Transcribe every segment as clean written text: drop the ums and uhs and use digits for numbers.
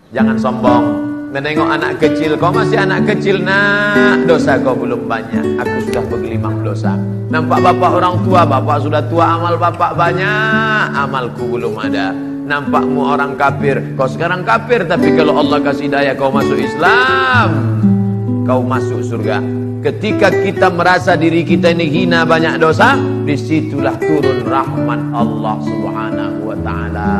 Jangan sombong. Menengok anak kecil, kau masih anak kecil, nak, dosa kau belum banyak, aku sudah bergelimang dosa. Nampak bapak orang tua, bapak sudah tua, amal bapak banyak, amalku belum ada. Nampakmu orang kafir, kau sekarang kafir, tapi kalau Allah kasih daya kau masuk Islam, kau masuk surga. Ketika kita merasa diri kita ini hina, banyak dosa, disitulah turun rahmat Allah subhanahu wa ta'ala.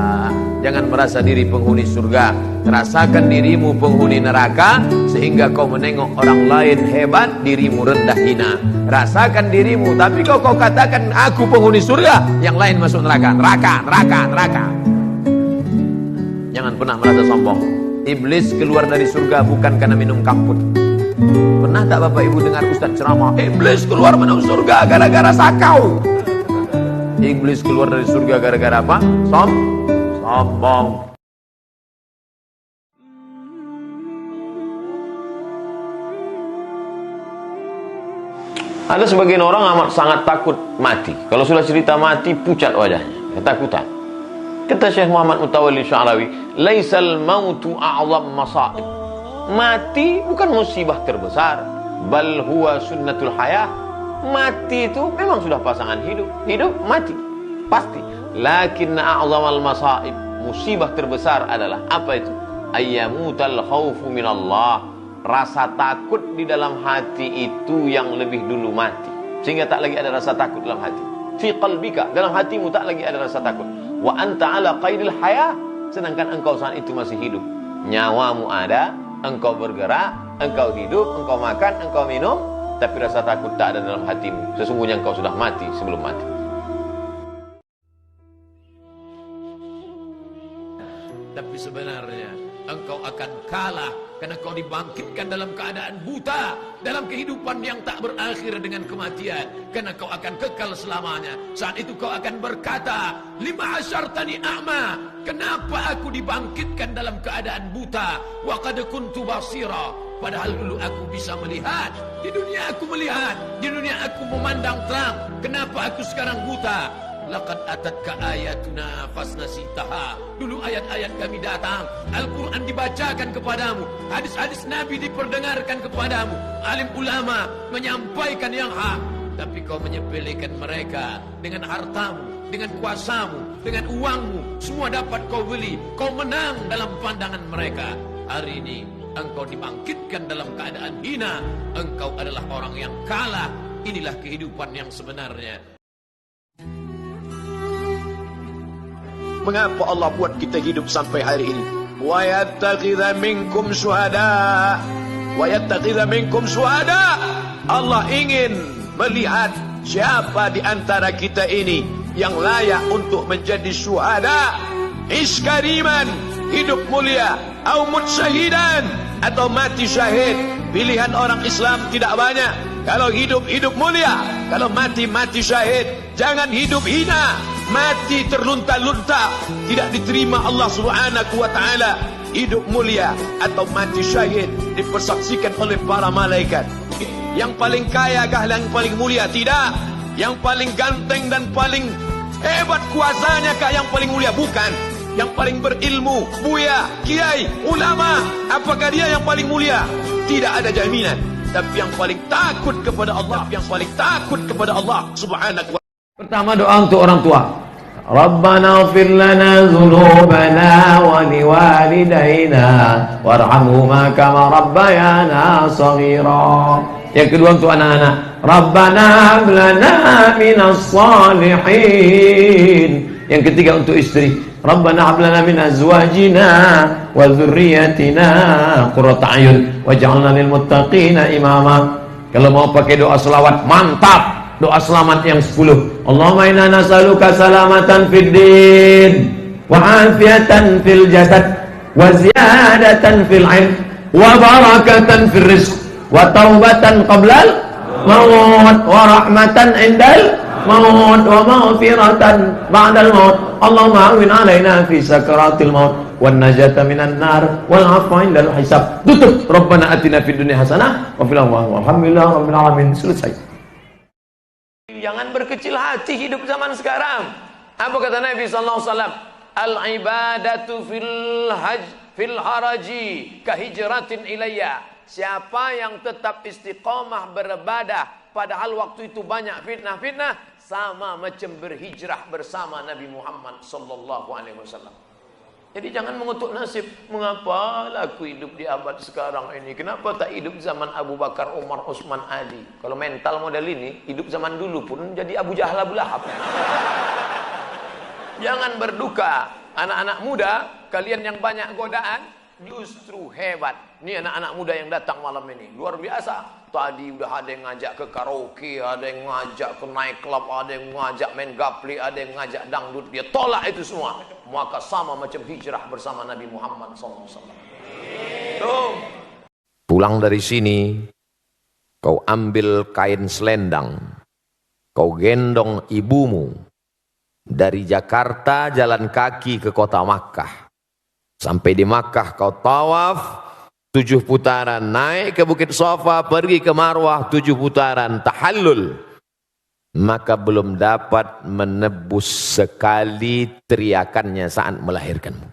Jangan merasa diri penghuni surga, rasakan dirimu penghuni neraka, sehingga kau menengok orang lain hebat, dirimu rendah hina. Rasakan dirimu, tapi kau katakan aku penghuni surga, yang lain masuk neraka. Neraka. Jangan pernah merasa sombong. Iblis keluar dari surga bukan karena minum kamput. Pernah tak Bapak Ibu dengar Ustaz ceramah, iblis keluar minum surga gara-gara sakau? Iblis keluar dari surga gara-gara apa? Sombong. Ada sebagian orang amat sangat takut mati. Kalau sudah cerita mati, pucat wajahnya, ketakutan. Kata Syekh Muhammad Mutawalli Sya'rawi, laisal mautu a'zam masa'ib. Mati bukan musibah terbesar, bal huwa sunnatul hayah. Mati itu memang sudah pasangan hidup. Hidup, mati, pasti. Lakinna a'zamal masa'ib, musibah terbesar adalah apa itu? Ayyamutal khaufu minallah. Rasa takut di dalam hati itu yang lebih dulu mati, sehingga tak lagi ada rasa takut dalam hati. Fi qalbika, dalam hatimu tak lagi ada rasa takut. Wa anta ala qaidil hayah, sedangkan engkau saat itu masih hidup. Nyawamu ada, engkau bergerak, engkau hidup, engkau makan, engkau minum, tapi rasa takut tak ada dalam hatimu. Sesungguhnya engkau sudah mati sebelum mati. Tapi sebenarnya engkau akan kalah, karena kau dibangkitkan dalam keadaan buta, dalam kehidupan yang tak berakhir dengan kematian. Karena kau akan kekal selamanya. Saat itu kau akan berkata, lima asyartani a'ma, kenapa aku dibangkitkan dalam keadaan buta? Wa qad kuntu basira, padahal dulu aku bisa melihat. Di dunia aku melihat, di dunia aku memandang terang. Kenapa aku sekarang buta? Laqad atatka ayatuna fasnasitaha. Dulu ayat-ayat kami datang, Al-Quran dibacakan kepadamu, hadis-hadis Nabi diperdengarkan kepadamu, alim ulama menyampaikan yang hak, tapi kau menyepelekan mereka. Dengan hartamu, dengan kuasamu, dengan uangmu, semua dapat kau beli. Kau menang dalam pandangan mereka. Hari ini engkau dibangkitkan dalam keadaan hina. Engkau adalah orang yang kalah. Inilah kehidupan yang sebenarnya. Mengapa Allah buat kita hidup sampai hari ini? Wa yattakhidha minkum syuhada. Wa yattakhidha minkum syuhada. Allah ingin melihat siapa di antara kita ini yang layak untuk menjadi syuhada. Iskariman, hidup mulia, au mutsyahidan, atau mati syahid. Pilihan orang Islam tidak banyak. Kalau hidup, hidup mulia. Kalau mati, mati syahid. Jangan hidup hina, mati terlunta-lunta, tidak diterima Allah subhanahu wa ta'ala. Hidup mulia atau mati syahid dipersaksikan oleh para malaikat. Yang paling kaya kah yang paling mulia? Tidak. Yang paling ganteng dan paling hebat kuasanya kah yang paling mulia? Bukan. Yang paling berilmu, buya, kiai, ulama, apakah dia yang paling mulia? Tidak ada jaminan. Tapi yang paling takut kepada Allah, yang paling takut kepada Allah subhanahu wa ta'ala. Pertama, doa untuk orang tua. Rabbana ighfir lana dzunubana wa liwalidayna warhamhuma kama rabbayana shaghira. Yang kedua untuk anak-anak. Rabbana hab lana minas salihin. Yang ketiga untuk istri. Rabbana hab lana min azwajina wa dzurriyyatina qurrata a'yun waj'alna lil muttaqina imama. Kalau mau pakai doa selawat, mantap. Doa selamat yang 10. Allahumma inna nas'aluka salamatan fid din wa afiatan fil jasad wa ziyadatan fil ilm wa barakatan fil rizq wa taubatan qablal maut wa rahmatan indal maut wa maghfiratan ba'dal maut. Allahumma awin alaina fi sakaratil maut wan najata minan nar wal afwa indal hisab. Tutup. Rabbana atina fid dunya hasanah wa fil akhirati walhamdulillahi rabbil alamin. Selesai. Jangan berkecil hati hidup zaman sekarang. Apa kata Nabi sallallahu alaihi wasallam? Al ibadatu fil haraji kahijratin ilayya. Siapa yang tetap istiqamah beribadah padahal waktu itu banyak fitnah-fitnah, sama macam berhijrah bersama Nabi Muhammad sallallahu alaihi wasallam. Jadi jangan mengutuk nasib. Mengapa aku hidup di abad sekarang ini? Kenapa tak hidup zaman Abu Bakar, Umar, Utsman, Ali? Kalau mental model ini, hidup zaman dulu pun jadi Abu Jahal, Abu Lahab. Jangan berduka. Anak-anak muda, kalian yang banyak godaan, justru hebat. Ini anak-anak muda yang datang malam ini, luar biasa. Tadi udah ada yang ngajak ke karaoke, ada yang ngajak ke night club, ada yang ngajak main gapli, ada yang ngajak dangdut. Dia tolak itu semua. Maka sama macam hijrah bersama Nabi Muhammad SAW. Tuh. Pulang dari sini, kau ambil kain selendang, kau gendong ibumu dari Jakarta jalan kaki ke kota Makkah. Sampai di Makkah kau tawaf 7 putaran, naik ke Bukit Safa, pergi ke Marwah 7 putaran, tahallul. Maka belum dapat menebus sekali teriakannya saat melahirkanmu.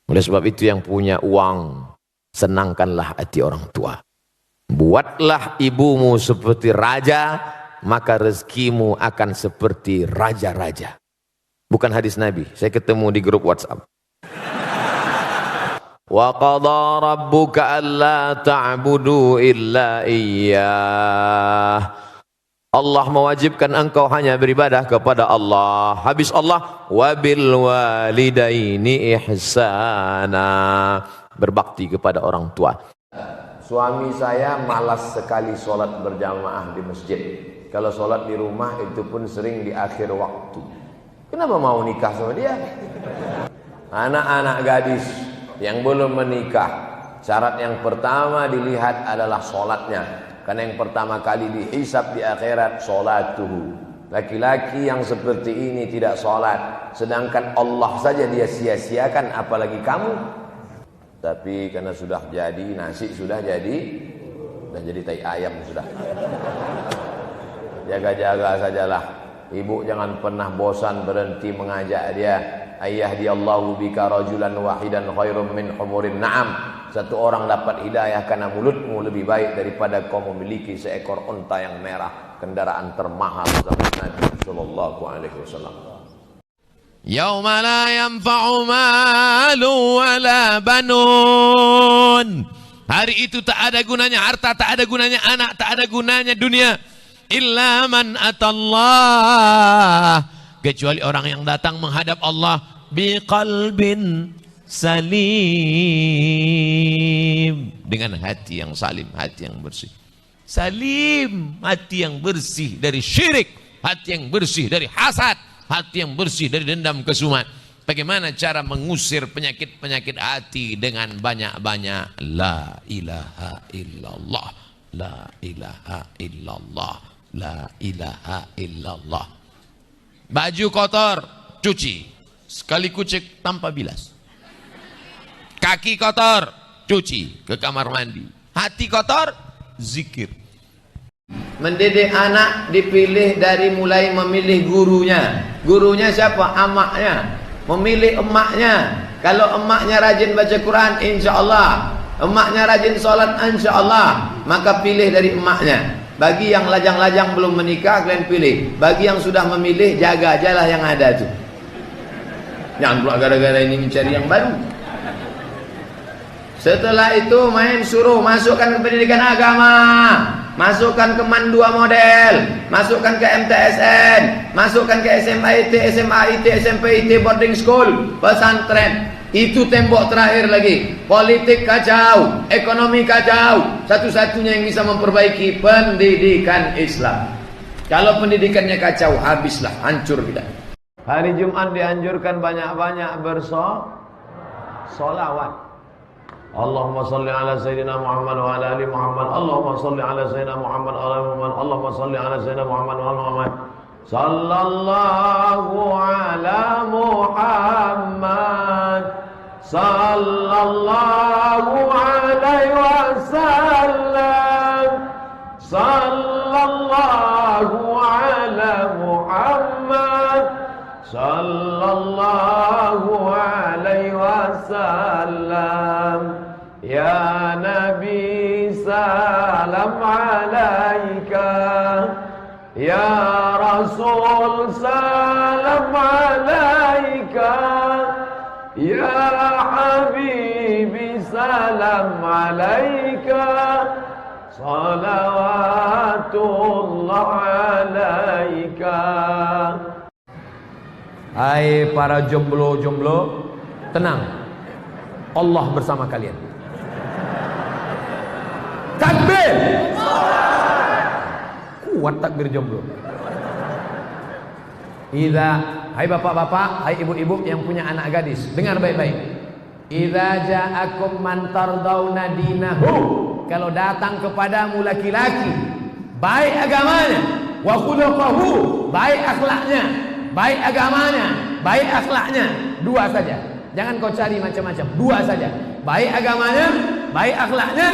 Oleh sebab itu yang punya uang, senangkanlah hati orang tua. Buatlah ibumu seperti raja, maka rezekimu akan seperti raja-raja. Bukan hadis Nabi, saya ketemu di grup WhatsApp. Wa qadha rabbuka alla ta'budu illa iyyah. Allah mewajibkan engkau hanya beribadah kepada Allah. Habis Allah, wabil walidaini ihsana. Berbakti kepada orang tua. Suami saya malas sekali sholat berjamaah di masjid. Kalau sholat di rumah itu pun sering di akhir waktu. Kenapa mau nikah sama dia? Anak-anak gadis yang belum menikah, syarat yang pertama dilihat adalah sholatnya. Karena yang pertama kali dihisab di akhirat sholatuhu. Laki-laki yang seperti ini tidak sholat, sedangkan Allah saja dia sia-siakan, apalagi kamu. Tapi karena sudah jadi, nasi sudah jadi, dan jadi tai ayam sudah. Jaga-jaga sajalah. Ibu jangan pernah bosan berhenti mengajak dia. Ayyahdiallahu bika rajulan wahidan khairum min humurin na'am. Satu orang dapat hidayah karena mulutmu lebih baik daripada kau memiliki seekor unta yang merah, kendaraan termahal zaman Nabi sallallahu alaihi wasallam. Yauma la yanfa'u malu wala banun. Hari itu tak ada gunanya harta, tak ada gunanya anak, tak ada gunanya dunia. Illa man atallah, kecuali orang yang datang menghadap Allah biqalbin salim, dengan hati yang salim, hati yang bersih. Salim, hati yang bersih dari syirik, hati yang bersih dari hasad, hati yang bersih dari dendam kesumat. Bagaimana cara mengusir penyakit-penyakit hati? Dengan banyak-banyak la ilaha illallah, la ilaha illallah, la ilaha illallah. Baju kotor, cuci sekali kucek tanpa bilas. Kaki kotor, cuci ke kamar mandi. Hati kotor, zikir. Mendidik anak dipilih dari mulai memilih gurunya. Gurunya siapa? Amaknya. Memilih emaknya. Kalau emaknya rajin baca Quran, insya Allah. Emaknya rajin sholat, insya Allah. Maka pilih dari emaknya. Bagi yang lajang-lajang belum menikah, kalian pilih. Bagi yang sudah memilih, jaga ajalah yang ada tuh. Jangan pula gara-gara ini mencari yang baru. Setelah itu main suruh masukkan ke pendidikan agama, masukkan ke MAN 2 model, masukkan ke MTSN, masukkan ke SMA IT, SMA IT, SMP IT, boarding school, pesantren. Itu tembok terakhir lagi. Politik kacau, ekonomi kacau. Satu-satunya yang bisa memperbaiki pendidikan Islam. Kalau pendidikannya kacau, habislah, hancur kita. Hari Jumat dianjurkan banyak-banyak bersolawat. Allahumma salli ala Sayyidina Muhammad wa ala ali Muhammad. Allahumma salli ala Sayyidina Muhammad wa ala Muhammad. Allahumma salli ala Sayyidina Muhammad wa ala Muhammad. Sallallahu ala Muhammad. Sallallahu alaihi wasallam. Sallallahu ala Muhammad. Sallallahu alaihi wasallam. salam, ya Nabi salam alaika, ya Rasul salam alaika, ya Habibi salam alaika, salawatullah alaika. Hai para jomblo-jomblo, tenang, Allah bersama kalian. Takbir! Kuat takbir jomblo. Hai bapak-bapak, hai ibu-ibu yang punya anak gadis, dengar baik-baik. Idza ja'akum man tardawna dinahu, kalau datang kepadamu laki-laki baik agamanya, wa khuluquhu, baik akhlaknya, baik agamanya, baik akhlaknya, dua saja. Jangan kau cari macam-macam, dua saja. Baik agamanya, baik akhlaknya,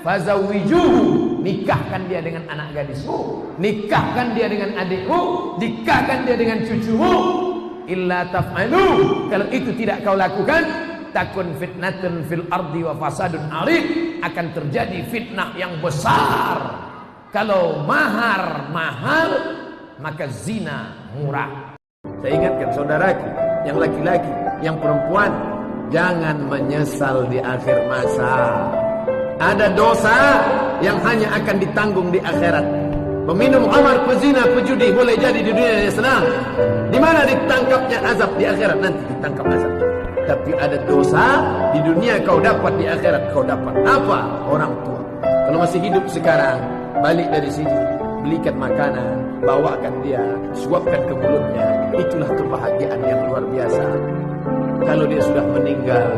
fazawwijuhu, nikahkan dia dengan anak gadismu, nikahkan dia dengan adikmu, nikahkan dia dengan cucumu. Illa taf'alu, kalau itu tidak kau lakukan, takun fitnatun fil ardi wa fasadun arid, akan terjadi fitnah yang besar. Kalau mahar mahal, maka zina murah. Saya ingatkan saudaraku yang laki-laki, yang perempuan, jangan menyesal di akhir masa. Ada dosa yang hanya akan ditanggung di akhirat. Peminum khamar, pezina, pejudi boleh jadi di dunia yang senang. Di mana ditangkapnya azab di akhirat? Nanti ditangkap azab. Tapi ada dosa di dunia kau dapat, di akhirat kau dapat. Apa? Orang tua. Kalau masih hidup sekarang, balik dari sini, belikan makanan, bawakan dia, suapkan ke mulutnya. Itulah kebahagiaan yang luar biasa. Kalau dia sudah meninggal,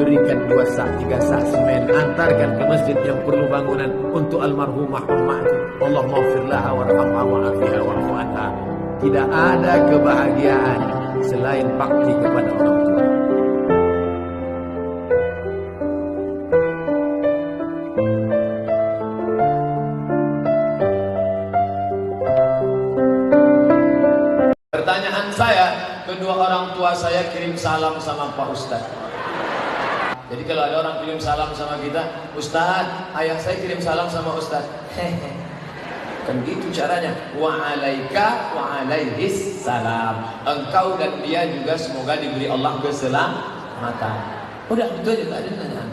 berikan 2 sak, 3 sak semen, antarkan ke masjid yang perlu bangunan untuk almarhumah ummah. Allah maghfir laha warhamha wa'afiha wa'fu anha. Tidak ada kebahagiaan selain bakti kepada orang tua. Pertanyaan saya, kedua orang tua saya kirim salam sama Pak Ustadz. Jadi kalau ada orang kirim salam sama kita, Ustadz, ayah saya kirim salam sama Ustadz. Kan gitu caranya. Wa alaika wa alaihis salam. Engkau dan dia juga semoga diberi Allah keselamatan. Udah betul aja, tak ada tanyaan.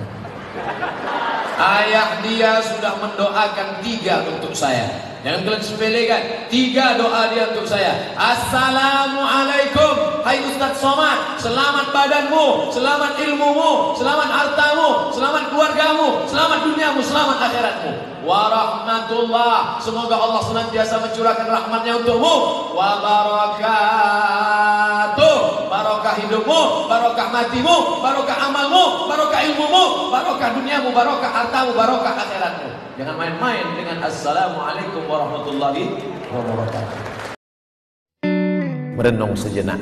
Ayah dia sudah mendoakan 3 untuk saya. Jangan kalian sepelekan. 3 doa dia untuk saya. Assalamualaikum, hai Ustadz Somad, selamat badanmu, selamat ilmumu, selamat hartamu, selamat keluargamu, selamat duniamu, selamat akhiratmu. Warahmatullah, semoga Allah senantiasa mencurahkan rahmatnya untukmu. Wa barakatuh, barokah hidupmu, barokah matimu, barokah amalmu, barokah ilmumu, barokah duniamu, barokah hartamu, barokah akhiratmu. Jangan main-main dengan assalamualaikum warahmatullahi wabarakatuh. Merenung sejenak.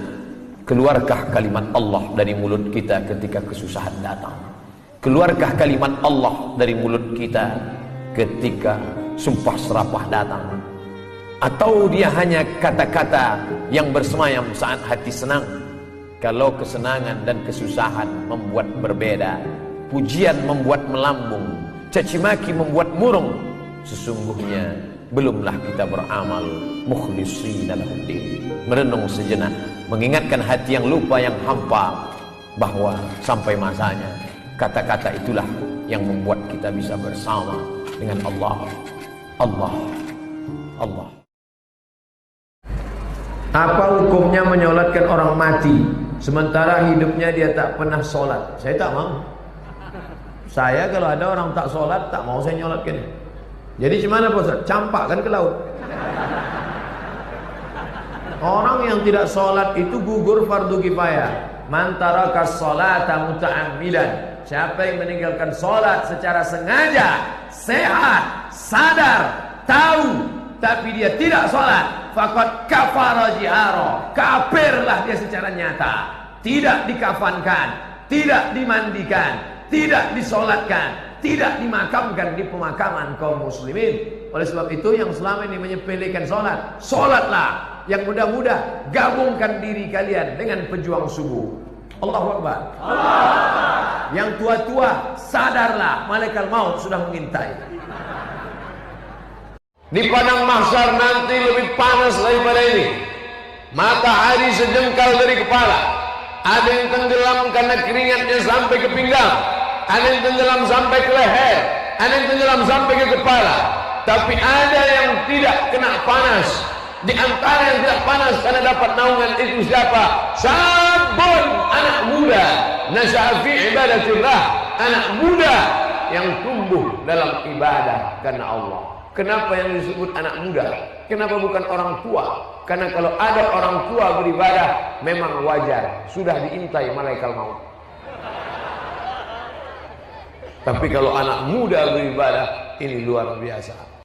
Keluarkah kalimat Allah dari mulut kita ketika kesusahan datang? Keluarkah kalimat Allah dari mulut kita ketika sumpah serapah datang? Atau dia hanya kata-kata yang bersemayam saat hati senang? Kalau kesenangan dan kesusahan membuat berbeda, pujian membuat melambung, caci maki membuat murung, sesungguhnya belumlah kita beramal mukhlishina lahuddin. Merenung sejenak, mengingatkan hati yang lupa, yang hampa, bahwa sampai masanya kata-kata itulah yang membuat kita bisa bersama dengan Allah. Apa hukumnya menyolatkan orang mati sementara hidupnya dia tak pernah sholat? Saya tak mau. Saya kalau ada orang tak sholat, tak mau saya nyolatkan. Jadi gimana Pak Ustaz? Campakkan ke laut. Orang yang tidak sholat itu gugur fardu kifayah. Man tarakas sholata muta'ammidan, siapa yang meninggalkan sholat secara sengaja, sehat, sadar, tahu, tapi dia tidak sholat, faqad kafara jihara, kafirlah dia secara nyata. Tidak dikafankan, tidak dimandikan, tidak disolatkan, tidak dimakamkan di pemakaman kaum muslimin. Oleh sebab itu yang selama ini menyepelekan sholatlah yang mudah-mudah gabungkan diri kalian dengan pejuang subuh. Allahu Akbar. Yang tua-tua, sadarlah, malaikat maut sudah mengintai. Di padang mahsyar nanti lebih panas daripada ini. Matahari sejengkal dari kepala. Ada yang tenggelam karena keringatnya sampai ke pinggang. Ada yang tenggelam sampai ke leher. Ada yang tenggelam sampai ke kepala. Tapi ada yang tidak kena panas. Di antara yang tidak panas karena dapat naungan itu siapa? Sabun, anak muda. Nasya'a fi ibadatillah, anak muda yang tumbuh dalam ibadah karena Allah. Kenapa yang disebut anak muda? Kenapa bukan orang tua? Karena kalau ada orang tua beribadah memang wajar, sudah diintai malaikat maut. Tapi kalau anak muda beribadah, ini luar biasa.